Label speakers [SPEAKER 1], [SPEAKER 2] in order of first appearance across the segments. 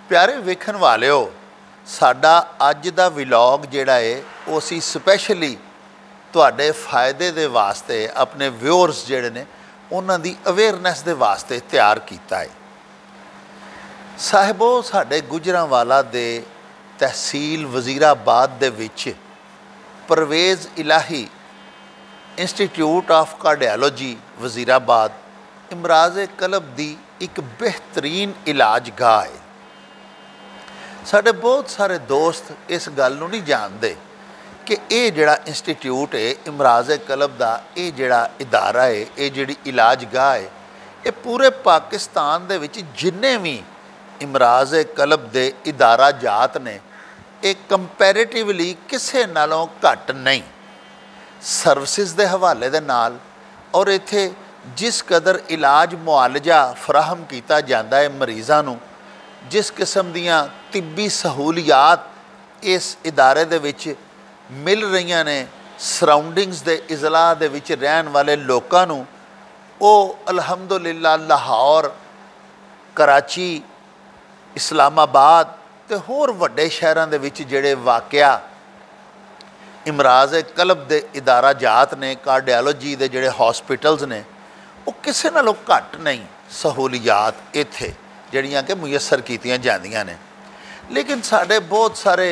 [SPEAKER 1] प्यारे वेखण वालिओ, साडा अज दा विलॉग जिहड़ा है वो असीं स्पैशली तुहाडे फायदे दे वास्ते अपने व्यूअर्स जिहड़े ने उन्हां दी अवेयरनैस दे वास्ते तैयार कीता है। साहिबो, साडे गुजरांवाला दे तहसील वजीराबाद दे विच Pervaiz Elahi institute of cardiology Wazirabad इमराज़ कलब दी एक बेहतरीन इलाज गाह है। साढ़े बहुत सारे दोस्त इस गल नूं नहीं जानते कि ये जिहड़ा इंस्टीट्यूट है इमराज़ कलब दा, ये जिहड़ा इदारा है, ये जिहड़ी इलाज गाह है, ये पूरे पाकिस्तान दे विच जिन्ने भी इमराज़ कलब दे इदारा जात ने ये कंपैरेटिवली किसे नालों घट नहीं सर्विसिज दे हवाले दे नाल और इत्थे जिस कदर इलाज मुआलजा फराहम किया जाता है मरीज़ां नूं, जिस किस्म दियां तिब्बी सहूलियात इस इदारे दे विच मिल रही ने सराउंडिंग्स दे इजला दे विच रहन वाले लोकां नूं, वो अलहमदुलिल्लाह लाहौर, कराची, इस्लामाबाद ते होर वड्डे शहरां दे विच जिहड़े वाक़या इमराज़ कलब दे इदारा जात ने कार्डियोलॉजी दे जिहड़े हॉस्पिटल्स ने वो किसी नालों घट नहीं सहूलियात इत्थे जिहड़ियां कि मुयसर कीतियां जांदियां ने। लेकिन साढ़े बहुत सारे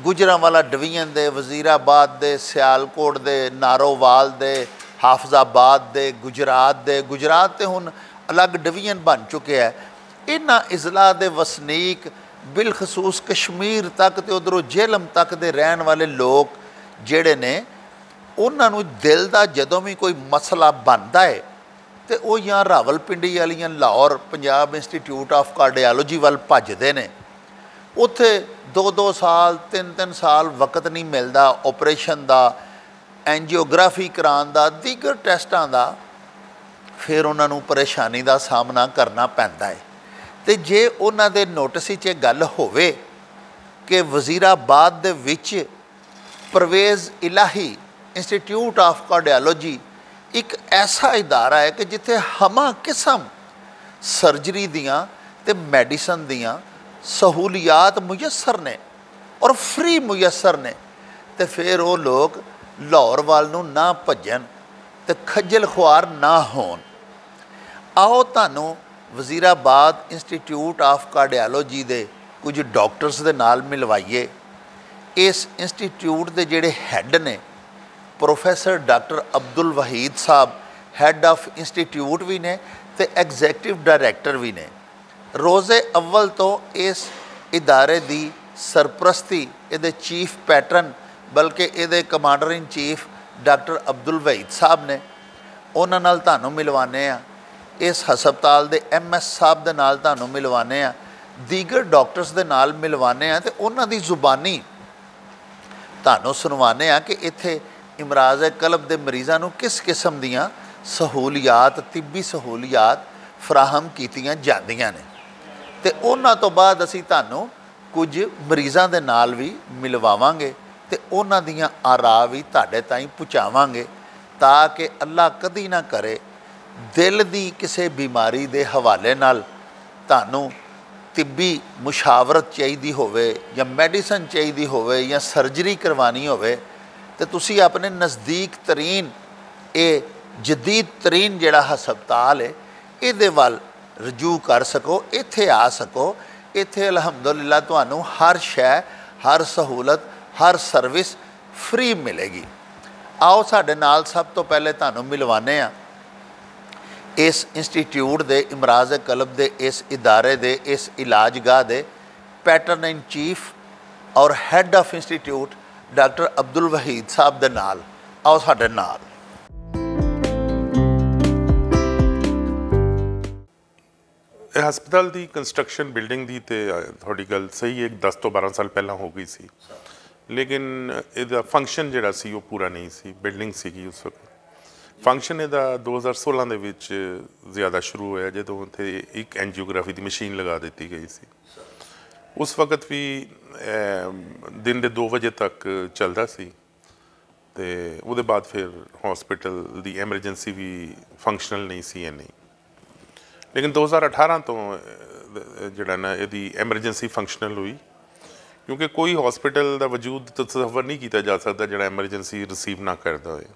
[SPEAKER 1] गुजरांवाला डिवीजन दे, वजीराबाद दे, सियालकोट दे, नारोवाल दे, हाफजाबाद दे, गुजरात ते हुण अलग डिवीजन बन चुके हैं। इन्हां इजला दे वसनीक बिलखसूस कश्मीर तक ते उधरों जेहलम तक दे रहन वाले लोग जिहड़े ने उन्हां नूं दिल दा जदों भी कोई मसला बनदा है तो वो या रावलपिंडी वालियां Lahore Punjab institute of cardiology वाल भजदे ने। उत्थे 2-2 साल 3-3 साल वक्त नहीं मिलता ऑपरेशन का, एंजियोग्राफी कराने का, दीगर टैसटां का, फिर उन्होंने परेशानी का सामना करना पैंदा है। तो जे उन्हां दे नोटिस च गल होवे कि वजीराबाद दे विच Pervaiz Elahi institute of cardiology एक ऐसा इदारा है कि जिथे हमा किस्म सर्जरी दियाँ ते मैडिसन दियां सहूलियात मुयसर ने और फ्री मुयसर ने, तो फिर वो लोग लाहौर वाल नूं ना भजन ते खज्जल खुआर ना होन। आओ तुहानूं वजीराबाद इंस्टीट्यूट ऑफ कार्डियोलॉजी दे कुछ डॉक्टर्स दे नाल मिलवाइए। इस इंस्टीट्यूट दे जिहड़े हैड ने प्रोफैसर डॉक्टर अब्दुल वहीद साहब हैड ऑफ इंस्टीट्यूट भी ने ते एग्जैक्टिव डायरैक्टर भी ने। रोज़े अव्वल तो इस इदारे दी सरप्रस्ती इहदे चीफ पैटर्न बल्कि इहदे commander in chief doctor Abdul Waheed साहब ने। उन्हां नाल तुहानूं मिलवाने आ, इस हस्पताल दे MS साहब दे नाल तुहानूं मिलवाने आ, दीगर डॉक्टर्स दे नाल मिलवाने आ ते उन्हां दी जुबानी तुहानूं सुनवाने आ कि इत्थे इमराज़ कलब दे मरीज़ां नूं किस किस्म दियां सहूलियात, तिब्बी सहूलियात फराहम कीतियां जांदियां ने। ते उन्हां तो बाद असीं तुहानूं कुछ मरीज़ां दे नाल भी मिलवावांगे ते उन्हां दियां आरा भी तुहाडे ताईं पहुँचावांगे ताकि अल्लाह कदी ना करे दिल दी किसी बीमारी दे हवाले नाल तुहानूं तिब्बी मुशावरत चाहिदी होवे या मैडिसन चाहिदी होवे या सर्जरी करवानी होवे तो तुसी अपने नज़दीक तरीन ये जदीद तरीन जिहड़ा हस्पताल है इहदे वल रजू कर सको, इत्थे आ सको। इत्थे अलहमदुलिल्लाह तुहानूं हर शै, हर सहूलत, हर सर्विस फ्री मिलेगी। आओ साडे नाल सब तो पहले तुहानूं मिलवाने आ इस इंस्टीट्यूट दे इमराज़ कलब दे इस इदारे दे इस इलाज गाह दे पैटर्न इन चीफ और had of institute doctor Abdul Waheed साहब दे नाल। आओ साडे नाल।
[SPEAKER 2] हस्पताल की कंस्ट्रक्शन बिल्डिंग की तो थोड़ी गल सही है, 10 तो 12 साल पहला हो गई सी, लेकिन इसका फंक्शन जिहड़ा सी वो पूरा नहीं सी। बिल्डिंग सी उस वक्त, फंक्शन इसका 2016 ਦੇ ਵਿੱਚ ज़्यादा शुरू होया ਜਦੋਂ ਉੱਥੇ एक एंजियोग्राफी की मशीन लगा दी गई सी। उस वक्त भी दिन के 2 ਵਜੇ तक चलता सी ਤੇ ਉਹਦੇ बाद फिर हॉस्पिटल की एमरजेंसी भी फंक्शनल नहीं सी इन्नी। लेकिन 2018 तो ਜਿਹੜਾ ਨਾ ਇਹਦੀ ਐਮਰਜੈਂਸੀ ਫੰਕਸ਼ਨਲ ਹੋਈ, ਕਿਉਂਕਿ ਕੋਈ ਹਸਪੀਟਲ ਦਾ ਵਜੂਦ ਤਸੱਵਰ ਨਹੀਂ ਕੀਤਾ ਜਾ ਸਕਦਾ ਜਿਹੜਾ ਐਮਰਜੈਂਸੀ ਰਿਸੀਵ ਨਾ ਕਰਦਾ ਹੋਏ,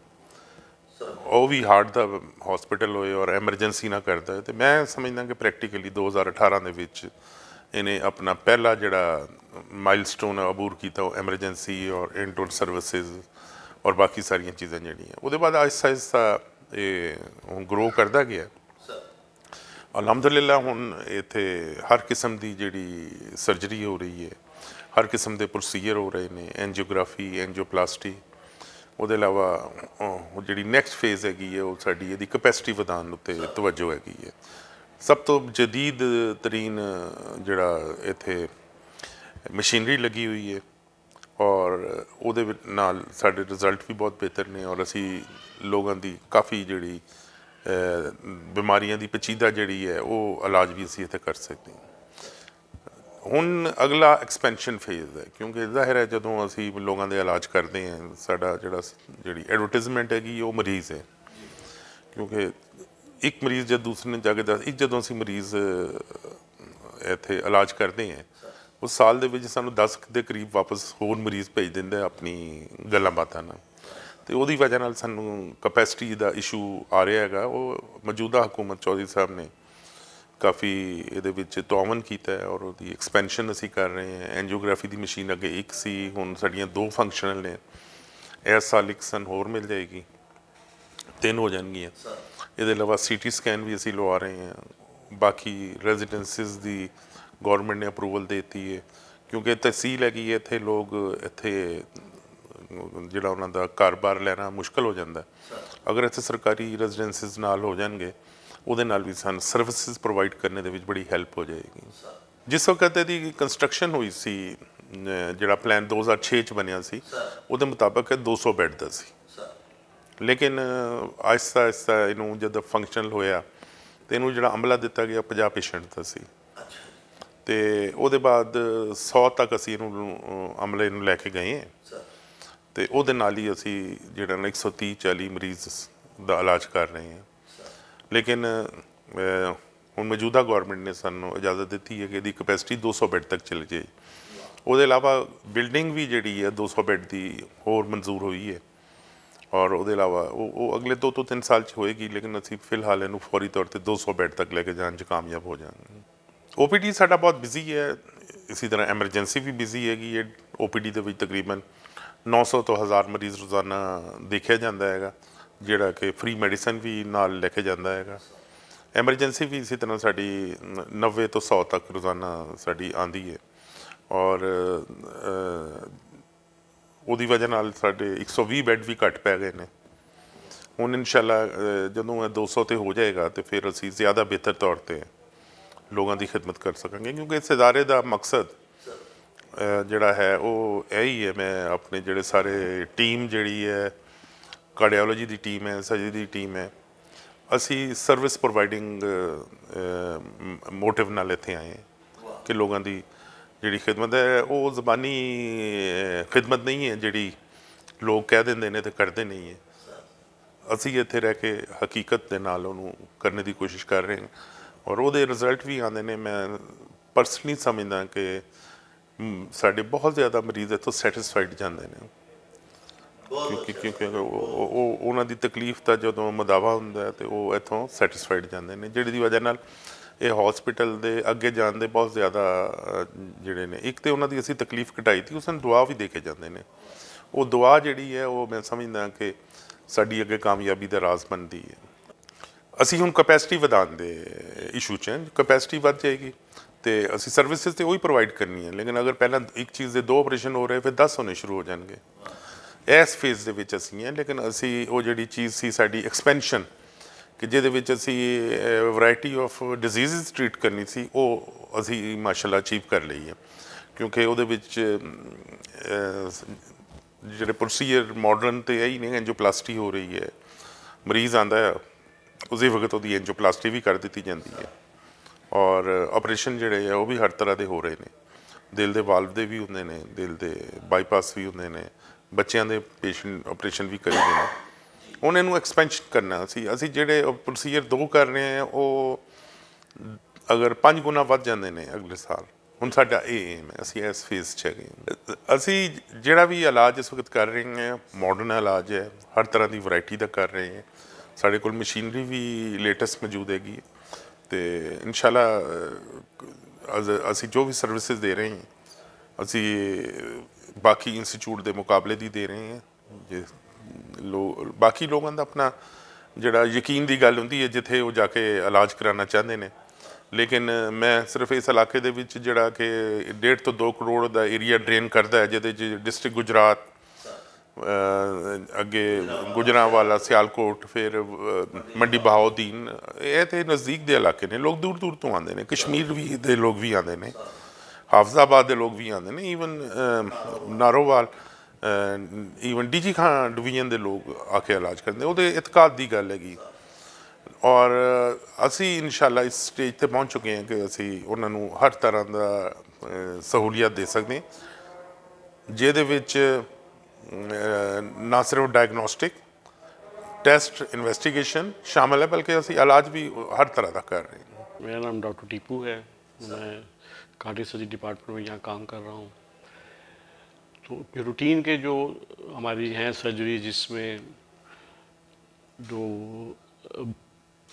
[SPEAKER 2] ਉਹ ਵੀ ਹਾਰਟ ਦਾ ਹਸਪੀਟਲ ਹੋਏ ਔਰ ਐਮਰਜੈਂਸੀ ਨਾ ਕਰਦਾ ਹੋਏ। ਤੇ ਮੈਂ ਸਮਝਦਾ ਕਿ ਪ੍ਰੈਕਟੀਕਲੀ 2018 ਦੇ ਵਿੱਚ ਇਹਨੇ ਆਪਣਾ ਪਹਿਲਾ ਜਿਹੜਾ ਮਾਈਲਸਟੋਨ ਅਬੂਰ ਕੀਤਾ, ਉਹ ਐਮਰਜੈਂਸੀ ਔਰ ਇੰਟਰਨਲ ਸਰਵਿਸਿਜ਼ ਔਰ ਬਾਕੀ ਸਾਰੀਆਂ ਚੀਜ਼ਾਂ ਜਿਹੜੀਆਂ, ਉਹਦੇ ਬਾਅਦ ਆਹਿਸਤਾ ਆਹਿਸਤਾ ਇਹ ਹੁਣ ਗਰੋ ਕਰਦਾ ਗਿਆ। ਅਲਹਮਦੁਲਿਲਾ ਹੁਣ ਇੱਥੇ ਹਰ ਕਿਸਮ ਦੀ ਜਿਹੜੀ ਸਰਜਰੀ ਹੋ ਰਹੀ ਹੈ, ਹਰ ਕਿਸਮ ਦੇ ਪ੍ਰੋਸੀਜਰ ਹੋ ਰਹੇ ਨੇ, ਐਂਜੀਓਗ੍ਰਾਫੀ, ਐਂਜੀਓਪਲਾਸਟੀ। ਉਹਦੇ ਇਲਾਵਾ ਉਹ ਜਿਹੜੀ ਨੈਕਸਟ ਫੇਜ਼ ਹੈਗੀ ਹੈ, ਉਹ ਸਾਡੀ ਇਹਦੀ ਕਪੈਸਿਟੀ ਵਧਾਉਣ ਉੱਤੇ ਤਵੱਜੋ ਹੈਗੀ ਹੈ। ਸਭ ਤੋਂ ਜਦੀਦ ਤਰੀਨ ਜਿਹੜਾ ਇੱਥੇ ਮਸ਼ੀਨਰੀ ਲੱਗੀ ਹੋਈ ਹੈ ਔਰ ਉਹਦੇ ਨਾਲ ਸਾਡੇ ਰਿਜ਼ਲਟ ਵੀ ਬਹੁਤ ਬਿਹਤਰ ਨੇ ਔਰ ਅਸੀਂ ਲੋਕਾਂ ਦੀ ਕਾਫੀ ਜਿਹੜੀ ਬਿਮਾਰੀਆਂ ਦੀ ਪੇਚੀਦਾ ਜਿਹੜੀ ਹੈ ਉਹ ਇਲਾਜ ਵੀ ਅਸੀਂ ਇੱਥੇ ਕਰ ਸਕਦੇ ਹਾਂ। ਹੁਣ ਅਗਲਾ ਐਕਸਪੈਂਸ਼ਨ ਫੇਜ਼ ਹੈ, ਕਿਉਂਕਿ ਜ਼ਾਹਿਰ ਹੈ ਜਦੋਂ ਅਸੀਂ ਲੋਕਾਂ ਦੇ ਇਲਾਜ ਕਰਦੇ ਹਾਂ, ਸਾਡਾ ਜਿਹੜੀ ਐਡਵਰਟਾਈਜ਼ਮੈਂਟ ਹੈਗੀ ਉਹ ਮਰੀਜ਼ ਹੈ, ਕਿਉਂਕਿ ਇੱਕ ਮਰੀਜ਼ ਜਦ ਦੂਸਰੇ ਨੇ ਜਾ ਕੇ ਜਦੋਂ ਅਸੀਂ ਮਰੀਜ਼ ਇੱਥੇ ਇਲਾਜ ਕਰਦੇ ਹਾਂ, ਉਸ ਸਾਲ ਦੇ ਵਿੱਚ ਸਾਨੂੰ 10 ਦੇ ਕਰੀਬ ਵਾਪਸ ਹੋਰ ਮਰੀਜ਼ ਭੇਜ ਦਿੰਦੇ ਆਪਣੀ ਗੱਲਾਂ ਬਾਤਾਂ ਨਾਲ। ਅਤੇ ਉਹਦੀ ਵਜ੍ਹਾ ਨਾਲ ਸਾਨੂੰ ਕਪੈਸਿਟੀ ਦਾ ਇਸ਼ੂ ਆ ਰਿਹਾ ਹੈਗਾ। ਉਹ ਮੌਜੂਦਾ ਹਕੂਮਤ ਚੌਧਰੀ ਸਾਹਿਬ ਨੇ ਕਾਫੀ ਇਹਦੇ ਵਿੱਚ ਤਾਅਵਨ ਕੀਤਾ ਹੈ ਔਰ ਉਹਦੀ ਐਕਸਪੈਂਸ਼ਨ ਅਸੀਂ ਕਰ ਰਹੇ ਹਾਂ। ਐਂਜੀਓਗ੍ਰਾਫੀ ਦੀ ਮਸ਼ੀਨ ਅੱਗੇ ਇੱਕ ਸੀ, ਹੁਣ ਸਾਡੀਆਂ 2 ਫੰਕਸ਼ਨਲ ਨੇ। ਇਸ ਸਾਲ ਇੱਕ ਸਾਨੂੰ ਹੋਰ ਮਿਲ ਜਾਏਗੀ, 3 ਹੋ ਜਾਣਗੀਆਂ। ਇਹਦੇ ਇਲਾਵਾ CT ਸਕੈਨ ਵੀ ਅਸੀਂ ਲਵਾ ਰਹੇ ਹਾਂ। ਬਾਕੀ ਰੈਜ਼ੀਡੈਂਸਿਸ ਦੀ ਗੌਰਮੈਂਟ ਨੇ ਅਪਰੂਵਲ ਦੇ ਦਿੱਤੀ ਹੈ, ਕਿਉਂਕਿ ਤਹਿਸੀਲ ਹੈਗੀ ਹੈ, ਇੱਥੇ ਲੋਕ ਇੱਥੇ ਜਿਹੜਾ ਉਹਨਾਂ ਦਾ ਘਰ-ਬਾਰ ਲੈਣਾ ਮੁਸ਼ਕਿਲ ਹੋ ਜਾਂਦਾ। ਅਗਰ ਇੱਥੇ ਸਰਕਾਰੀ ਰੈਜ਼ੀਡੈਂਸਿਸ ਨਾਲ ਹੋ ਜਾਣਗੇ, ਉਹਦੇ ਨਾਲ ਵੀ ਸਾਨੂੰ ਸਰਵਿਸਿਜ਼ ਪ੍ਰੋਵਾਈਡ ਕਰਨ ਦੇ ਵਿੱਚ ਬੜੀ ਹੈਲਪ ਹੋ ਜਾਏਗੀ। ਜਿਸ ਵਕਤ ਇਹਦੀ ਕੰਸਟਰਕਸ਼ਨ ਹੋਈ ਸੀ, ਜਿਹੜਾ ਪਲਾਨ 2006 'ਚ ਬਣਿਆ ਸੀ, ਉਹਦੇ ਮੁਤਾਬਕ 200 ਬੈੱਡ ਦਾ ਸੀ। ਲੇਕਿਨ ਆਹਿਸਤਾ ਆਹਿਸਤਾ ਇਹਨੂੰ ਜਦੋਂ ਫੰਕਸ਼ਨਲ ਹੋਇਆ ਅਤੇ ਇਹਨੂੰ ਜਿਹੜਾ ਅਮਲਾ ਦਿੱਤਾ ਗਿਆ 50 ਪੇਸ਼ੈਂਟ ਦਾ ਸੀ, ਅਤੇ ਉਹਦੇ ਬਾਅਦ 100 ਤੱਕ ਅਸੀਂ ਇਹਨੂੰ ਅਮਲੇ ਨੂੰ ਲੈ ਕੇ ਗਏ ਹਾਂ ਅਤੇ ਉਹਦੇ ਨਾਲ ਹੀ ਅਸੀਂ ਜਿਹੜਾ ਨਾ 130-140 ਮਰੀਜ਼ ਦਾ ਇਲਾਜ ਕਰ ਰਹੇ ਹਾਂ। ਲੇਕਿਨ ਹੁਣ ਮੌਜੂਦਾ ਗੌਰਮੈਂਟ ਨੇ ਸਾਨੂੰ ਇਜਾਜ਼ਤ ਦਿੱਤੀ ਹੈ ਕਿ ਇਹਦੀ ਕਪੈਸਿਟੀ 200 ਬੈੱਡ ਤੱਕ ਚਲੀ ਜਾਏ। ਉਹਦੇ ਇਲਾਵਾ ਬਿਲਡਿੰਗ ਵੀ ਜਿਹੜੀ ਹੈ 200 ਬੈੱਡ ਦੀ ਹੋਰ ਮਨਜ਼ੂਰ ਹੋਈ ਹੈ ਔਰ ਉਹਦੇ ਇਲਾਵਾ ਉਹ ਅਗਲੇ 2 ਤੋਂ 3 ਸਾਲ 'ਚ ਹੋਏਗੀ। ਲੇਕਿਨ ਅਸੀਂ ਫਿਲਹਾਲ ਇਹਨੂੰ ਫੌਰੀ ਤੌਰ 'ਤੇ 200 ਬੈੱਡ ਤੱਕ ਲੈ ਕੇ ਜਾਣ 'ਚ ਕਾਮਯਾਬ ਹੋ ਜਾਵਾਂਗੇ। OPD ਸਾਡਾ ਬਹੁਤ ਬਿਜ਼ੀ ਹੈ, ਇਸੇ ਤਰ੍ਹਾਂ ਐਮਰਜੈਂਸੀ ਵੀ ਬਿਜ਼ੀ ਹੈਗੀ ਹੈ। OPD ਦੇ ਵਿੱਚ ਤਕਰੀਬਨ 900 ਤੋਂ 1000 ਮਰੀਜ਼ ਰੋਜ਼ਾਨਾ ਦੇਖਿਆ ਜਾਂਦਾ ਹੈਗਾ, ਜਿਹੜਾ ਕਿ ਫ੍ਰੀ ਮੈਡੀਸਨ ਵੀ ਨਾਲ ਲੈ ਕੇ ਜਾਂਦਾ ਹੈਗਾ। ਐਮਰਜੈਂਸੀ ਵੀ ਇਸੇ ਤਰ੍ਹਾਂ ਸਾਡੀ 90 ਤੋਂ 100 ਤੱਕ ਰੋਜ਼ਾਨਾ ਸਾਡੀ ਆਉਂਦੀ ਹੈ ਔਰ ਉਹਦੀ ਵਜ੍ਹਾ ਨਾਲ ਸਾਡੇ 120 ਬੈੱਡ ਵੀ ਘੱਟ ਪੈ ਗਏ ਨੇ। ਹੁਣ ਇਨਸ਼ਾਅੱਲਾ ਜਦੋਂ ਇਹ 200 ਤੇ ਹੋ ਜਾਏਗਾ ਤਾਂ ਫਿਰ ਅਸੀਂ ਜ਼ਿਆਦਾ ਬਿਹਤਰ ਤੌਰ 'ਤੇ ਲੋਕਾਂ ਦੀ ਖਿਦਮਤ ਕਰ ਸਕਾਂਗੇ, ਕਿਉਂਕਿ ਇਸ ਇਦਾਰੇ ਦਾ ਮਕਸਦ ਜਿਹੜਾ ਹੈ ਉਹ ਇਹ ਹੀ ਹੈ। ਮੈਂ ਆਪਣੇ ਜਿਹੜੇ ਸਾਰੇ ਟੀਮ ਜਿਹੜੀ ਹੈ, ਕਾਰਡੀਓਲੋਜੀ ਦੀ ਟੀਮ ਹੈ, ਸਰਜਰੀ ਦੀ ਟੀਮ ਹੈ, ਅਸੀਂ ਸਰਵਿਸ ਪ੍ਰੋਵਾਈਡਿੰਗ ਮੋਟਿਵ ਨਾਲ ਇੱਥੇ ਆਏ ਕਿ ਲੋਕਾਂ ਦੀ ਜਿਹੜੀ ਖਿਦਮਤ ਹੈ ਉਹ ਜ਼ਬਾਨੀ ਖਿਦਮਤ ਨਹੀਂ ਹੈ ਜਿਹੜੀ ਲੋਕ ਕਹਿ ਦਿੰਦੇ ਨੇ ਅਤੇ ਕਰਦੇ ਨਹੀਂ ਹੈ। ਅਸੀਂ ਇੱਥੇ ਰਹਿ ਕੇ ਹਕੀਕਤ ਦੇ ਨਾਲ ਉਹਨੂੰ ਕਰਨ ਦੀ ਕੋਸ਼ਿਸ਼ ਕਰ ਰਹੇ ਹਾਂ ਔਰ ਉਹਦੇ ਰਿਜ਼ਲਟ ਵੀ ਆਉਂਦੇ ਨੇ। ਮੈਂ ਪਰਸਨਲੀ ਸਮਝਦਾ ਕਿ ਸਾਡੇ ਬਹੁਤ ਜ਼ਿਆਦਾ ਮਰੀਜ਼ ਇੱਥੋਂ ਸੈਟਿਸਫਾਈਡ ਜਾਂਦੇ ਨੇ, ਕਿਉਂਕਿ ਉਹ ਉਹਨਾਂ ਦੀ ਤਕਲੀਫ ਦਾ ਜਦੋਂ ਮਦਾਵਾ ਹੁੰਦਾ ਅਤੇ ਉਹ ਇੱਥੋਂ ਸੈਟਿਸਫਾਈਡ ਜਾਂਦੇ ਨੇ, ਜਿਹੜੀ ਦੀ ਵਜ੍ਹਾ ਨਾਲ ਇਹ ਹਸਪੀਟਲ ਦੇ ਅੱਗੇ ਜਾਣ ਦੇ ਬਹੁਤ ਜ਼ਿਆਦਾ ਜਿਹੜੇ ਨੇ, ਇੱਕ ਤਾਂ ਉਹਨਾਂ ਦੀ ਅਸੀਂ ਤਕਲੀਫ ਘਟਾਈ ਤੀ, ਉਸ ਨੂੰ ਦੁਆ ਵੀ ਦੇ ਕੇ ਜਾਂਦੇ ਨੇ। ਉਹ ਦੁਆ ਜਿਹੜੀ ਹੈ ਉਹ ਮੈਂ ਸਮਝਦਾ ਕਿ ਸਾਡੀ ਅੱਗੇ ਕਾਮਯਾਬੀ ਦਾ ਰਾਜ਼ ਬਣਦੀ ਹੈ। ਅਸੀਂ ਹੁਣ ਕਪੈਸਿਟੀ ਵਧਾਉਣ ਦੇ ਇਸ਼ੂ 'ਚ, ਕਪੈਸਿਟੀ ਵੱਧ ਜਾਏਗੀ ਅਤੇ ਅਸੀਂ ਸਰਵਿਸਿਜ਼ ਤਾਂ ਉਹੀ ਪ੍ਰੋਵਾਈਡ ਕਰਨੀ ਹੈ। ਲੇਕਿਨ ਅਗਰ ਪਹਿਲਾਂ ਇੱਕ ਚੀਜ਼ ਦੇ 2 ਆਪਰੇਸ਼ਨ ਹੋ ਰਹੇ, ਫਿਰ 10 ਹੋਣੇ ਸ਼ੁਰੂ ਹੋ ਜਾਣਗੇ। ਇਸ ਫੇਜ਼ ਦੇ ਵਿੱਚ ਅਸੀਂ ਹਾਂ। ਲੇਕਿਨ ਅਸੀਂ ਉਹ ਜਿਹੜੀ ਚੀਜ਼ ਸੀ ਸਾਡੀ ਐਕਸਪੈਂਸ਼ਨ, ਕਿ ਜਿਹਦੇ ਵਿੱਚ ਅਸੀਂ ਵੈਰਾਈਟੀ ਆਫ ਡਿਜ਼ੀਜ਼ਜ਼ ਟਰੀਟ ਕਰਨੀ ਸੀ, ਉਹ ਅਸੀਂ ਮਾਸ਼ਾਅੱਲਾ ਅਚੀਵ ਕਰ ਲਈ ਹੈ, ਕਿਉਂਕਿ ਉਹਦੇ ਵਿੱਚ ਜਿਹੜੇ ਪ੍ਰੋਸੀਜਰ ਮਾਡਰਨ ਤਾਂ ਇਹੀ ਨੇ। ਐਂਜੀਓਪਲਾਸਟੀ ਹੋ ਰਹੀ ਹੈ, ਮਰੀਜ਼ ਆਉਂਦਾ ਹੈ, ਉਸੇ ਵਕਤ ਉਹਦੀ ਐਂਜੀਓਪਲਾਸਟੀ ਵੀ ਕਰ ਦਿੱਤੀ ਜਾਂਦੀ ਹੈ ਔਰ ਆਪਰੇਸ਼ਨ ਜਿਹੜੇ ਆ ਉਹ ਵੀ ਹਰ ਤਰ੍ਹਾਂ ਦੇ ਹੋ ਰਹੇ ਨੇ। ਦਿਲ ਦੇ ਵਾਲਵ ਦੇ ਵੀ ਹੁੰਦੇ ਨੇ, ਦਿਲ ਦੇ ਬਾਈਪਾਸ ਵੀ ਹੁੰਦੇ ਨੇ, ਬੱਚਿਆਂ ਦੇ ਪੇਸ਼ੈਂਟ ਆਪਰੇਸ਼ਨ ਵੀ ਕਰੀਦੇ ਨੇ। ਹੁਣ ਇਹਨੂੰ ਐਕਸਪੈਂਸ਼ਨ ਕਰਨਾ ਅਸੀਂ ਜਿਹੜੇ ਪ੍ਰੋਸੀਜਰ 2 ਕਰ ਰਹੇ ਹਾਂ ਉਹ ਅਗਰ 5 ਗੁਣਾ ਵੱਧ ਜਾਂਦੇ ਨੇ ਅਗਲੇ ਸਾਲ। ਹੁਣ ਸਾਡਾ ਇਹ ਏਮ ਹੈ, ਅਸੀਂ ਇਸ ਫੇਜ਼ 'ਚ ਹੈਗੇ। ਅਸੀਂ ਜਿਹੜਾ ਵੀ ਇਲਾਜ ਇਸ ਵਕਤ ਕਰ ਰਹੇ ਹਾਂ ਮਾਡਰਨ ਇਲਾਜ ਹੈ, ਹਰ ਤਰ੍ਹਾਂ ਦੀ ਵੈਰਾਈਟੀ ਦਾ ਕਰ ਰਹੇ ਹਾਂ। ਸਾਡੇ ਕੋਲ ਮਸ਼ੀਨਰੀ ਵੀ ਲੇਟੈਸਟ ਮੌਜੂਦ ਹੈਗੀ ਅਤੇ ਇਨਸ਼ਾਅੱਲਾ ਅਸੀਂ ਜੋ ਵੀ ਸਰਵਿਸਿਜ਼ ਦੇ ਰਹੇ ਹਾਂ ਅਸੀਂ ਬਾਕੀ ਇੰਸਟੀਚਿਊਟ ਦੇ ਮੁਕਾਬਲੇ ਦੀ ਦੇ ਰਹੇ ਹਾਂ। ਜੇ ਬਾਕੀ ਲੋਕਾਂ ਦਾ ਆਪਣਾ ਜਿਹੜਾ ਯਕੀਨ ਦੀ ਗੱਲ ਹੁੰਦੀ ਹੈ ਜਿੱਥੇ ਉਹ ਜਾ ਕੇ ਇਲਾਜ ਕਰਾਉਣਾ ਚਾਹੁੰਦੇ ਨੇ, ਲੇਕਿਨ ਮੈਂ ਸਿਰਫ ਇਸ ਇਲਾਕੇ ਦੇ ਵਿੱਚ ਜਿਹੜਾ ਕਿ 1.5 ਤੋਂ 2 ਕਰੋੜ ਦਾ ਏਰੀਆ ਡਰੇਨ ਕਰਦਾ ਹੈ, ਜਿਹਦੇ 'ਚ ਡਿਸਟ੍ਰਿਕਟ ਗੁਜਰਾਤ, ਅੱਗੇ ਗੁਜਰਾਂਵਾਲਾ, ਸਿਆਲਕੋਟ, ਫਿਰ ਮੰਡੀ ਬਹਾਉਦੀਨ, ਇਹ ਤਾਂ ਨਜ਼ਦੀਕ ਦੇ ਇਲਾਕੇ ਨੇ। ਲੋਕ ਦੂਰ ਦੂਰ ਤੋਂ ਆਉਂਦੇ ਨੇ, ਕਸ਼ਮੀਰ ਵੀ ਦੇ ਲੋਕ ਵੀ ਆਉਂਦੇ ਨੇ, ਹਾਫਜ਼ਾਬਾਦ ਦੇ ਲੋਕ ਵੀ ਆਉਂਦੇ ਨੇ, ਈਵਨ ਨਾਰੋਵਾਲ, ਈਵਨ ਡੀਜੀ ਖਾਂ ਡਿਵੀਜ਼ਨ ਦੇ ਲੋਕ ਆ ਕੇ ਇਲਾਜ ਕਰਦੇ। ਉਹਦੇ ਇਤਕਾਦ ਦੀ ਗੱਲ ਹੈਗੀ। ਔਰ ਅਸੀਂ ਇਨਸ਼ਾਅੱਲਾ ਇਸ ਸਟੇਜ 'ਤੇ ਪਹੁੰਚ ਚੁੱਕੇ ਹਾਂ ਕਿ ਅਸੀਂ ਉਹਨਾਂ ਨੂੰ ਹਰ ਤਰ੍ਹਾਂ ਦਾ ਸਹੂਲੀਅਤ ਦੇ ਸਕਦੇ ਹਾਂ, ਜਿਹਦੇ ਵਿੱਚ ਨਾ ਸਿਰਫ ਡਾਇਗਨੋਸਟਿਕ ਟੈਸਟ ਇਨਵੈਸਟੀਗੇਸ਼ਨ शामिल है, बल्कि ਅਸੀਂ इलाज भी हर तरह का कर रहे हैं।
[SPEAKER 3] मेरा नाम डॉक्टर टीपू है, मैं कार्डियक सर्जरी डिपार्टमेंट में यहाँ काम कर रहा हूँ। तो रूटीन के जो हमारी हैं सर्जरी, जिसमें जो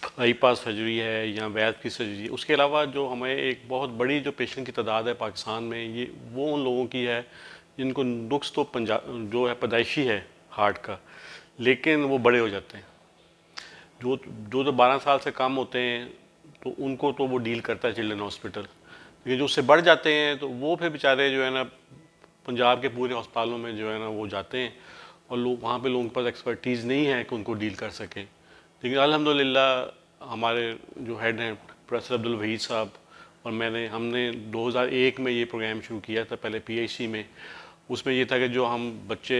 [SPEAKER 3] बाईपास सर्जरी है या वैद की सर्जरी है, उसके अलावा जो हमें एक बहुत बड़ी जो पेशेंट की तादाद है पाकिस्तान में, ये वो उन लोगों की है जिनको नुक्स तो जो है पैदाइशी है हार्ट का, लेकिन वो बड़े हो जाते हैं। जो 12 साल से कम होते हैं तो उनको तो वो डील करता है चिल्ड्रन हॉस्पिटल, लेकिन जो उससे बढ़ जाते हैं तो वो फिर बेचारे जो है ना पंजाब के पूरे अस्पतालों में जो है ना वो जाते हैं, और लोग वहाँ पे लोगों के पास एक्सपर्टीज़ नहीं है कि उनको डील कर सकें। लेकिन अल्हम्दुलिल्लाह हमारे जो हेड हैं प्रोफेसर अब्दुल वहीद साहब और हमने 2001 में ये प्रोग्राम शुरू किया था, पहले PIC में। उसमें ये था कि जो हम बच्चे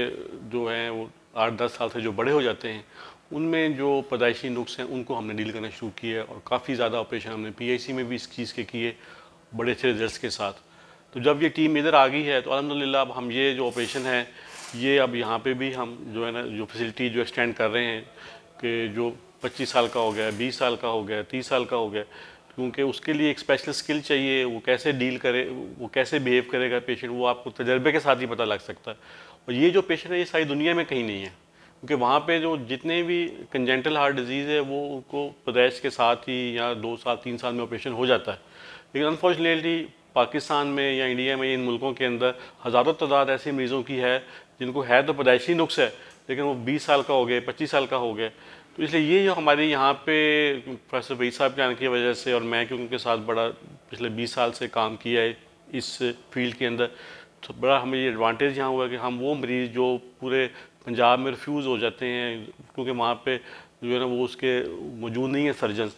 [SPEAKER 3] जो हैं वो 8-10 साल से जो बड़े हो जाते हैं, उनमें जो पैदाइशी नुक्स हैं उनको हमने डील करना शुरू किया, और काफ़ी ज़्यादा ऑपरेशन हमने PIC में भी इस चीज़ के किए, बड़े अच्छे रिजल्ट्स के साथ। तो जब ये टीम इधर आ गई है तो अल्हम्दुलिल्लाह अब हम ये जो ऑपरेशन है ये अब यहाँ पे भी हम जो है ना जो फैसिलिटी जो एक्सटेंड कर रहे हैं कि जो 25 साल का हो गया, 20 साल का हो गया, 30 साल का हो गया, क्योंकि उसके लिए एक स्पेशल स्किल चाहिए। वो कैसे डील करे, वो कैसे बिहेव करेगा पेशेंट, वो आपको तजर्बे के साथ ही पता लग सकता है। और ये जो पेशेंट है ये सारी दुनिया में कहीं नहीं है, क्योंकि वहाँ पे जो जितने भी कंजेंटल हार्ट डिजीज़ है वो उनको पैदाइश के साथ ही या 2 साल 3 साल में ऑपरेशन हो जाता है। लेकिन अनफॉर्चुनेटली पाकिस्तान में या इंडिया में, इन मुल्कों के अंदर हज़ारों तादाद ऐसे मरीज़ों की है जिनको है तो पैदाइशी नुक्स है, लेकिन वो 20 साल का हो गया, 25 साल का हो गया। तो इसलिए ये जो हमारे यहाँ पे प्रोफेसर वहीद साहब के आने की वजह से, और मैं क्योंकि उनके साथ बड़ा पिछले 20 साल से काम किया है इस फील्ड के अंदर, तो बड़ा हमें ये एडवांटेज यहाँ हुआ कि हम वो मरीज़ जो पूरे पंजाब में रिफ्यूज़ हो जाते हैं क्योंकि वहाँ पे जो है ना वो उसके मौजूद नहीं है सर्जन,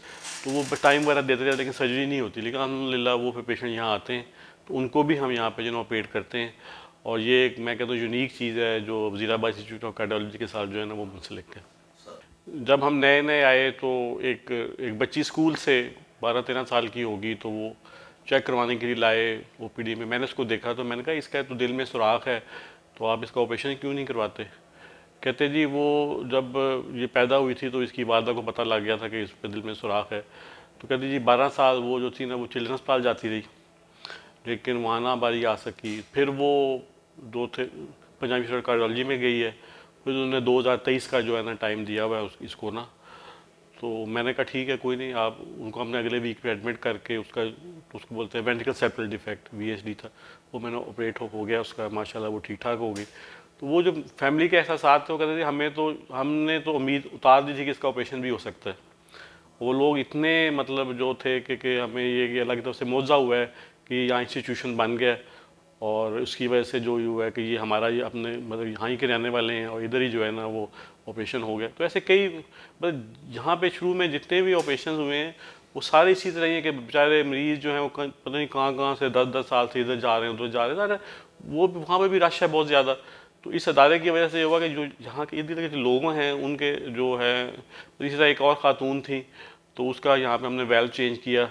[SPEAKER 3] तो वो टाइम वगैरह देते रहते लेकिन सर्जरी नहीं होती, लेकिन अल्हम्दुलिल्लाह वो फिर पेशेंट यहाँ आते हैं तो उनको भी हम यहाँ पे जो है ऑपरेट करते हैं। और ये एक मैं कहता हूँ यूनिक चीज़ है जो वज़ीराबाद इंस्टीट्यूट ऑफ कार्डियोलॉजी के साथ जो है ना वो मुंसलिक है। जब हम नए नए आए तो एक बच्ची स्कूल से 12-13 साल की होगी, तो वो चेक करवाने के लिए लाए OPD में। मैंने उसको देखा तो मैंने कहा इसका तो दिल में सुराख है, तो आप इसका ऑपरेशन क्यों नहीं करवाते? कहते जी वो जब ये पैदा हुई थी तो इसकी वालदा को पता लग गया था कि इस पर दिल में सुराख है, तो कहते जी 12 साल वो जो थी ना वो चिल्ड्रन अस्पताल जाती रही, लेकिन वहाँ ना बारी आ सकी। फिर वो पंजाब इंस्टीट्यूट ऑफ कार्डियोलॉजी में गई है, फिर उन्होंने 2023 का जो है ना टाइम दिया हुआ है इसको ना। तो मैंने कहा ठीक है कोई नहीं, आप उनको हमने अगले वीक पे एडमिट करके उसको बोलते हैं वेंट्रिकल सेप्टल डिफेक्ट VSD था, वो मैंने ऑपरेट हो गया उसका, माशाल्लाह वो ठीक ठाक हो गई। तो वो जो फैमिली के एहसास थे वो कहते थे हमने तो उम्मीद उतार दी थी कि इसका ऑपरेशन भी हो सकता है। वो लोग इतने मतलब जो थे कि हमें ये अल्लाह की तरफ से मौजा हुआ है कि यहाँ इंस्टीट्यूशन बन गया, और उसकी वजह से जो हुआ है कि ये हमारा ये अपने मतलब यहाँ ही के रहने वाले हैं और इधर ही जो है ना वो ऑपरेशन हो गया। तो ऐसे कई मतलब यहाँ पे शुरू में जितने भी ऑपरेशन हुए हैं वो सारी इसी तरह ही है कि बेचारे मरीज़ जो हैं वो पता नहीं कहाँ से 10-10 साल से इधर जा रहे हैं उधर जा रहे हैं, वो वहाँ पर भी रश है बहुत ज़्यादा। तो इस अदारे की वजह से हुआ कि जो यहाँ के इधर के लोग हैं उनके जो है, इसी तरह एक और ख़ातून थी तो उसका यहाँ पे हमने वेल्व चेंज किया,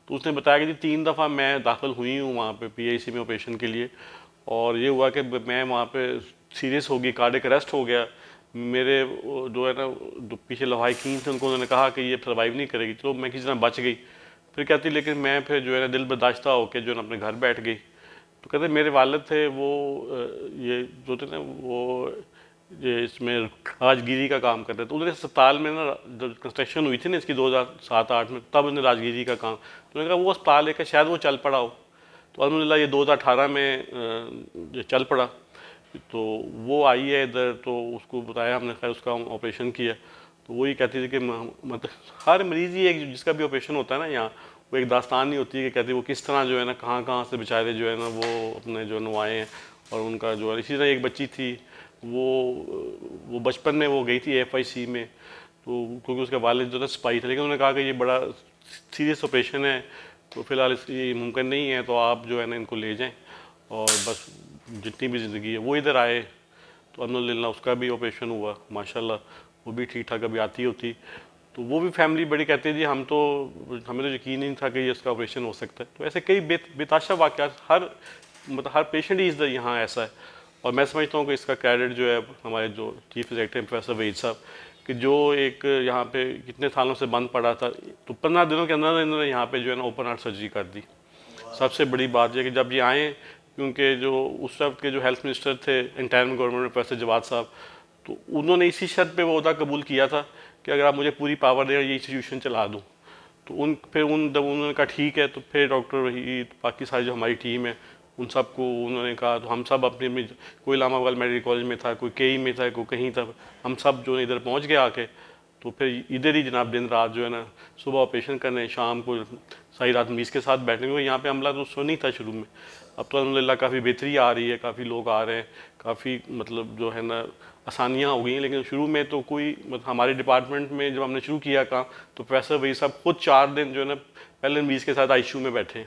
[SPEAKER 3] तो उसने बताया कि जी 3 दफ़ा मैं दाखिल हुई हूँ वहाँ पे PIC में ऑपरेशन के लिए, और ये हुआ कि मैं वहाँ पे सीरियस हो गई, कार्डियक अरेस्ट हो गया। मेरे जो है ना जो पीछे लवाहिकीन थे उनको उन्होंने कहा कि ये सर्वाइव नहीं करेगी, तो मैं किसी तरह बच गई। फिर कहती लेकिन मैं फिर जो है ना दिल बर्दाश्ता होकर जो है ना अपने घर बैठ गई। तो कहते मेरे वालिद थे वो ये जो थे ना वो ये इसमें राजगिरी का काम करते थे। तो उधर अस्पताल में ना जब कंस्ट्रक्शन हुई थी ना इसकी 2007-8 में, तब उन्हें राजगिरी का काम, तो उन्होंने कहा वो अस्पताल है कि शायद वो चल पड़ा हो। तो अल्हम्दुलिल्लाह ये 2018 में ये चल पड़ा। तो वो आई है इधर, तो उसको बताया हमने, खैर उसका ऑपरेशन किया। तो वही कहती थी कि मतलब हर मरीज़ ही एक जिसका भी ऑपरेशन होता है ना यहाँ, वो एक दास्तान नहीं होती है कि कहती वो किस तरह जो है ना कहाँ कहाँ से बेचारे जो है ना वो अपने जो है ना आए हैं और उनका जो है। इसी तरह एक बच्ची थी वो बचपन में वो गई थी AFIC में, तो क्योंकि उसका वालिद जो था सिपाही था, लेकिन उन्होंने कहा कि ये बड़ा सीरियस ऑपरेशन है तो फिलहाल ये मुमकिन नहीं है, तो आप जो है ना इनको ले जाएं और बस जितनी भी ज़िंदगी है। वो इधर आए तो अल्हम्दुलिल्लाह उसका भी ऑपरेशन हुआ माशाल्लाह, वो भी ठीक ठाक अभी आती होती। तो वो भी फैमिली बड़ी कहती थी हमें तो यकीन नहीं था कि ये इसका ऑपरेशन हो सकता है। तो ऐसे कई बेताशा वाक़यात हर पेशेंट ही इधर यहाँ ऐसा है। और मैं समझता हूँ कि इसका क्रेडिट जो है हमारे जो चीफ एग्जीक्यूटिव प्रोफेसर वहीद साहब, कि जो एक यहाँ पे कितने सालों से बंद पड़ा था, तो 15 दिनों के अंदर इन्होंने यहाँ पे जो है ना ओपन हार्ट सर्जरी कर दी। सबसे बड़ी बात यह कि जब ये आए, क्योंकि जो उस वक्त के जो हेल्थ मिनिस्टर थे इंटरिम गवर्नमेंट में प्रोफेसर जवाद साहब, तो उन्होंने इसी शर्त पे वो ओहदा कबूल किया था कि अगर आप मुझे पूरी पावर दें और ये इंस्टीट्यूशन चला दूँ। तो जब उन्होंने कहा ठीक है, तो फिर डॉक्टर वहीद, बाकी सारी जो हमारी टीम है, उन सबको उन्होंने कहा, तो हम सब अपने कोई इलाहाबाद मेडिकल कॉलेज में था, कोई KE में था, कोई कहीं था, हम सब जो इधर पहुंच गए आके। तो फिर इधर ही जनाब दिन रात जो है ना सुबह ऑपरेशन करने, शाम को सारी रात मरीज़ के साथ बैठने, क्योंकि यहाँ पे अमला तो सो नहीं था शुरू में। अब तो अल्हम्दुलिल्लाह काफ़ी बेहतरी आ रही है, काफ़ी लोग आ रहे हैं, काफ़ी मतलब जो है ना आसानियाँ हो गई हैं। लेकिन शुरू में तो कोई मतलब हमारे डिपार्टमेंट में जब हमने शुरू किया काम, तो प्रोफेसर वही साहब खुद 4 दिन जो है ना पहले मरीज़ के साथ ICU में बैठे,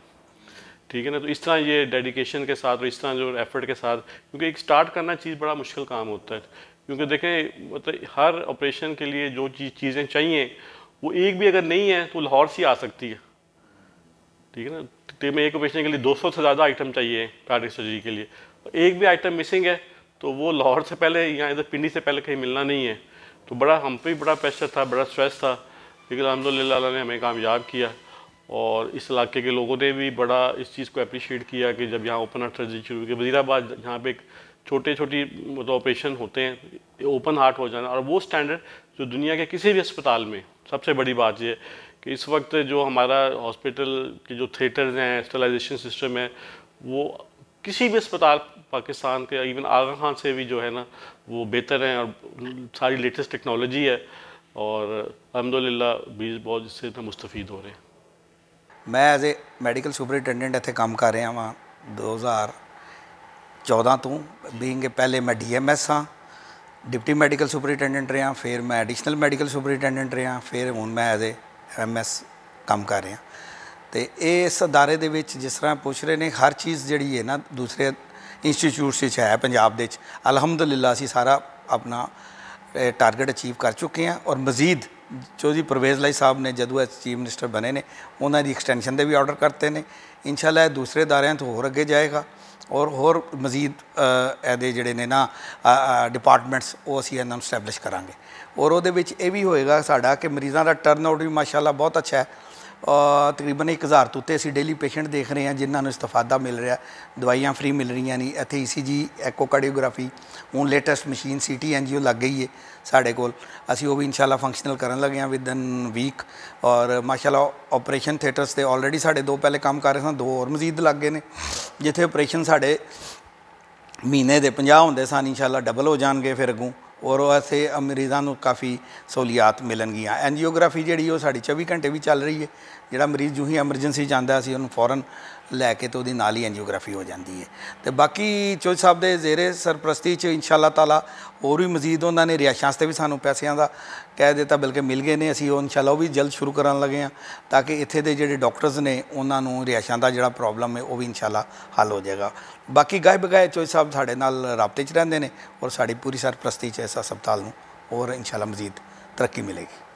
[SPEAKER 3] ठीक है ना। तो इस तरह ये डेडिकेशन के साथ और इस तरह जो एफर्ट के साथ, क्योंकि एक स्टार्ट करना चीज़ बड़ा मुश्किल काम होता है, क्योंकि देखें मतलब हर ऑपरेशन के लिए जो चीज़ें चाहिए वो एक भी अगर नहीं है तो लाहौर से आ सकती है, ठीक है ना। तो में एक ऑपरेशन के लिए 200 से ज़्यादा आइटम चाहिए कार्डियक सर्जरी के लिए, एक भी आइटम मिसिंग है तो वो लाहौर से पहले या इधर पिंडी से पहले कहीं मिलना नहीं है। तो बड़ा हम पे भी बड़ा प्रेशर था, बड़ा स्ट्रेस था, लेकिन अल्हम्दुलिल्लाह अल्लाह ने हमें कामयाब किया। और इस इलाके के लोगों ने भी बड़ा इस चीज़ को अप्रिशिएट किया कि जब यहाँ ओपन हार्ट सर्जरी शुरू की, वज़ीराबाद जहाँ पे एक छोटी मतलब ऑपरेशन होते हैं ओपन हार्ट हो जाना, और वो स्टैंडर्ड जो दुनिया के किसी भी अस्पताल में। सबसे बड़ी बात ये है कि इस वक्त जो हमारा हॉस्पिटल के जो थिएटर्स हैं, स्टरलाइजेशन सिस्टम है, वो किसी भी अस्पताल पाकिस्तान के, इवन आगा खान से भी जो है ना वो बेहतर हैं, और सारी लेटेस्ट टेक्नोलॉजी है, और अल्हम्दुलिल्लाह भी बहुत इससे मुस्तफ़ीद हो रहे हैं।
[SPEAKER 4] मैं एज ए मैडिकल सुपरिटेंडेंट इत्थे काम कर रहा वा 2014 तो, बीइंग पहले मैं DMS हाँ, डिप्टी मैडिकल सुपरिटेंडेंट रहा, फिर मैं एडिशनल मैडिकल सुपरिटेंडेंट रहा, फिर हूँ मैं एज ए MS काम कर रहा। तो इस अदारे दे विच जिस तरह पूछ रहे हैं, हर चीज़ जी है ना दूसरे इंस्टीट्यूट है पंजाब दे अल्हम्दुलिल्लाह असी सारा अपना टारगेट अचीव कर चुके हैं। और मजीद जो जी परवेज़ लाई साहब ने जदों चीफ मिनिस्टर बने ने, उन्होंने एक्सटेंशन के भी ऑर्डर करते हैं। इंशाल्लाह दूसरे अदारों तो होर अगे जाएगा, और मजीद ये जोड़े ने ना डिपार्टमेंट्स वो असी इन्होंने स्टैबलिश करांगे। और वो भी होएगा साड़ा कि मरीज़ों का टर्न आउट भी माशाल्लाह बहुत अच्छा है। तकरीबन 1000 तो उत्ते असी डेली पेशेंट देख रहे हैं जिन्होंने इस्तफादा मिल रहा, दवाइयाँ फ्री मिल रही नहीं। इत्थे ECG एकोकार्डियोग्राफी हूँ लेटेस्ट मशीन CT NGO लग गई है साढ़े कोल, असी वो भी इंशाल्लाह फंक्शनल करन लगे हैं विदिन वीक। और माशाल्लाह ऑपरेशन थिएटर्स ते ऑलरेडी साढ़े 2 पहले काम कर रहे सन, 2 और मजीद लग गए हैं, जिथे ऑपरेशन साढ़े महीने के 50 होंदे सन इंशाल्लाह डबल हो जाएंगे फिर अगों। और ऐसे मरीज़ों को काफ़ी सहूलियात मिलनगियाँ। एंजियोग्राफी जी वो साड़ी 24 घंटे भी चल रही है, जोड़ा मरीज़ जूँ ही एमरजेंसी जाता असी उन्होंने फौरन लैके तो नाल ही एंजियोग्राफी हो जाती है। तो बाकी चौधरी साहब के जेरे सरप्रस्ती इंशाल्लाह ताला और भी मजीद उन्होंने रिहायशों से भी सानू पैसों का कह दिता, बल्कि मिल गए हैं, असी इंशाल्लाह वो भी जल्द शुरू करन लगे हैं, ताकि इत्थे दे जिहड़े डॉक्टर्स ने उन्होंने रिहायशों का जिहड़ा प्रॉब्लम है वो भी इंशाल्लाह हल हो जाएगा। बाकी गाए बगाए चौधरी साहब साढ़े नाल राबते च रहिंदे ने, और साड़ी पूरी सरप्रस्ती इस हस्पताल नूं और इंशाल्लाह मजीद तरक्की मिलेगी।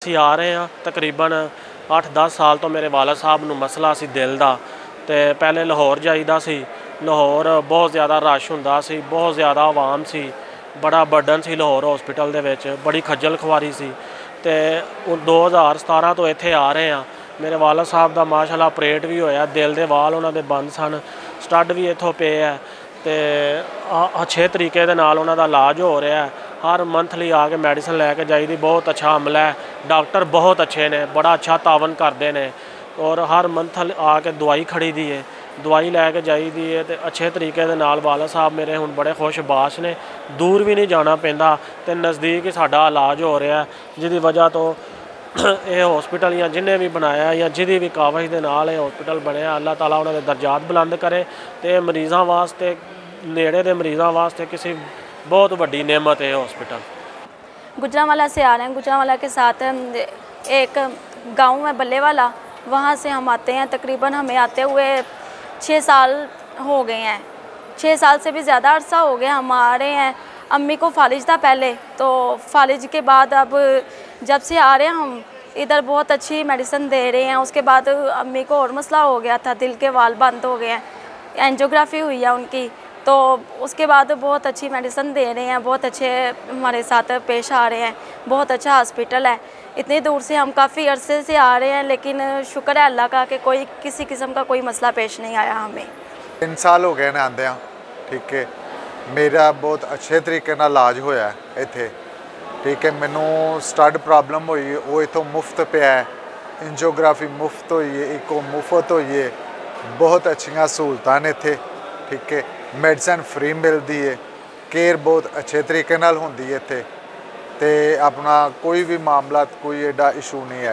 [SPEAKER 5] ਅਸੀਂ ਆ ਰਹੇ ਹਾਂ ਤਕਰੀਬਨ 8-10 ਸਾਲ ਤੋਂ ਮੇਰੇ ਵਾਲਦ ਸਾਹਿਬ ਨੂੰ ਮਸਲਾ ਸੀ ਦਿਲ ਦਾ, ਤੇ ਪਹਿਲੇ ਲਾਹੌਰ ਜਾਈਦਾ ਸੀ। ਲਾਹੌਰ ਬਹੁਤ ਜ਼ਿਆਦਾ ਰਸ਼ ਹੁੰਦਾ ਸੀ, ਬਹੁਤ ਜ਼ਿਆਦਾ ਆਵਾਮ ਸੀ, ਬੜਾ ਬਰਡਨ ਸੀ ਲਾਹੌਰ ਹਸਪੀਟਲ ਦੇ ਵਿੱਚ, ਬੜੀ ਖੱਜਲ ਖੁਆਰੀ ਸੀ। ਤੇ 2017 ਤੋਂ ਇੱਥੇ ਆ ਰਹੇ ਹਾਂ। ਮੇਰੇ ਵਾਲਦ ਸਾਹਿਬ ਦਾ ਮਾਸ਼ਾਅੱਲਾ ਆਪਰੇਟ ਵੀ ਹੋਇਆ, ਦਿਲ ਦੇ ਵਾਲ ਉਹਨਾਂ ਦੇ ਬੰਦ ਸਨ, ਸਟੱਡ ਵੀ ਇੱਥੋਂ ਪਏ ਹੈ, ਤੇ ਅੱਛੇ ਤਰੀਕੇ ਦੇ ਨਾਲ ਉਹਨਾਂ ਦਾ ਇਲਾਜ ਹੋ ਰਿਹਾ। ਹਰ ਮੰਥਲੀ ਆ ਕੇ ਮੈਡੀਸਨ ਲੈ ਕੇ ਜਾਈਦੀ। ਬਹੁਤ ਅੱਛਾ ਅਮਲਾ ਹੈ, ਡਾਕਟਰ ਬਹੁਤ ਅੱਛੇ ਨੇ, ਬੜਾ ਅੱਛਾ ਤਾਵਨ ਕਰਦੇ ਨੇ, ਔਰ ਹਰ ਮੰਥ ਆ ਕੇ ਦਵਾਈ ਖੜੀ ਦੀ ਹੈ, ਦਵਾਈ ਲੈ ਕੇ ਜਾਈਦੀ ਹੈ। ਤੇ ਅੱਛੇ ਤਰੀਕੇ ਦੇ ਨਾਲ ਵਾਲਦ ਸਾਹਿਬ ਮੇਰੇ ਹੁਣ ਬੜੇ ਖੁਸ਼ਬਾਸ਼ ਨੇ, ਦੂਰ ਵੀ ਨਹੀਂ ਜਾਣਾ ਪੈਂਦਾ ਤੇ ਨਜ਼ਦੀਕ ਹੀ ਸਾਡਾ ਇਲਾਜ ਹੋ ਰਿਹਾ, ਜਿਹਦੀ ਵਜ੍ਹਾ ਤੋਂ ਇਹ ਹਸਪੀਟਲ ਜਾਂ ਜਿਹਨੇ ਵੀ ਬਣਾਇਆ ਜਾਂ ਜਿਹਦੀ ਵੀ ਕਾਵਸ਼ ਦੇ ਨਾਲ ਇਹ ਹਸਪੀਟਲ ਬਣਿਆ, ਅੱਲਾਹ ਤਾਲਾ ਉਹਨਾਂ ਦੇ ਦਰਜਾਤ ਬੁਲੰਦ ਕਰੇ। ਤੇ ਮਰੀਜ਼ਾਂ ਵਾਸਤੇ, नेड़े के मरीज़ों वास्ते किसी बहुत बड़ी नेमत है हॉस्पिटल।
[SPEAKER 6] गुजरांवाला से आ रहे हैं। गुजरांवाला के साथ एक गांव है बल्लेवाला, वहाँ से हम आते हैं। तकरीबन हमें आते हुए 6 साल हो गए हैं, 6 साल से भी ज़्यादा अरसा हो गया हम आ रहे हैं। अम्मी को फालिज था पहले, तो फालिज के बाद अब जब से आ रहे हैं हम इधर बहुत अच्छी मेडिसिन दे रहे हैं। उसके बाद अम्मी को और मसला हो गया था, दिल के वाल बंद हो गए हैं, एंजियोग्राफी हुई है उनकी, तो उसके बाद बहुत अच्छी मेडिसिन दे रहे हैं, बहुत अच्छे हमारे साथ पेश आ रहे हैं। बहुत अच्छा हॉस्पिटल है। इतनी दूर से हम काफ़ी अरसे से आ रहे हैं, लेकिन शुक्र है अल्लाह का कि कोई किसी किस्म का कोई मसला पेश नहीं आया हमें।
[SPEAKER 7] 3 साल हो गए ने आंदे, ठीक है। मेरा बहुत अच्छे तरीके नाल इलाज होया इत्थे, ठीक है। मैनू स्टड प्रॉब्लम हुई, वो इत्थों मुफ्त पे है, एंजियोग्राफी मुफ्त हुई है, इको मुफ्त हुई है। बहुत अच्छियां सहूलतां ने इत्थे, ठीक है। मैडिसन फ्री मिलती है, केयर बहुत अच्छे तरीके नाल होंदी है इत्थे, ते अपना कोई भी मामला कोई एडा इशू नहीं है।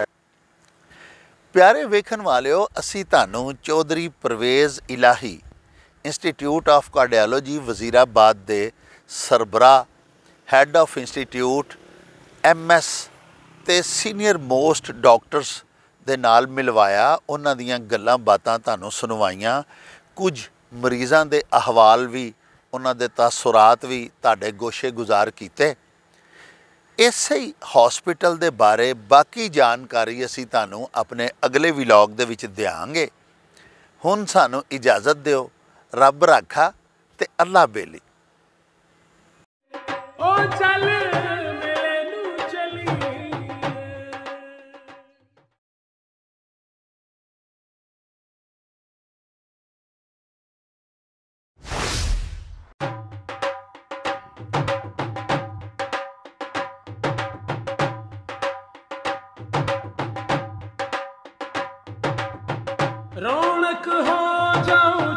[SPEAKER 1] प्यारे वेखन वालिओ, असी तुहानूं Chaudhry Pervaiz Elahi institute of cardiology Wazirabad दे सरबराह, हैड ऑफ इंस्टीट्यूट, MS ते सीनियर मोस्ट डॉक्टर्स दे नाल मिलवाया। उन्हां दीयां गल्लां बातां तुहानूं सुनवाईयां, कुछ मरीज़ां दे अहवाल भी, उन्हां दे तासुरात भी तुहाडे गोशे गुजार कीते। इसे ही हॉस्पिटल दे बारे बाकी जानकारी असी तुहानूं अपने अगले व्लॉग दे विच देवांगे। हुण सानूं इजाज़त दिओ। रब राखा ते अल्लाह बेली।
[SPEAKER 8] रौनक हो जाऊं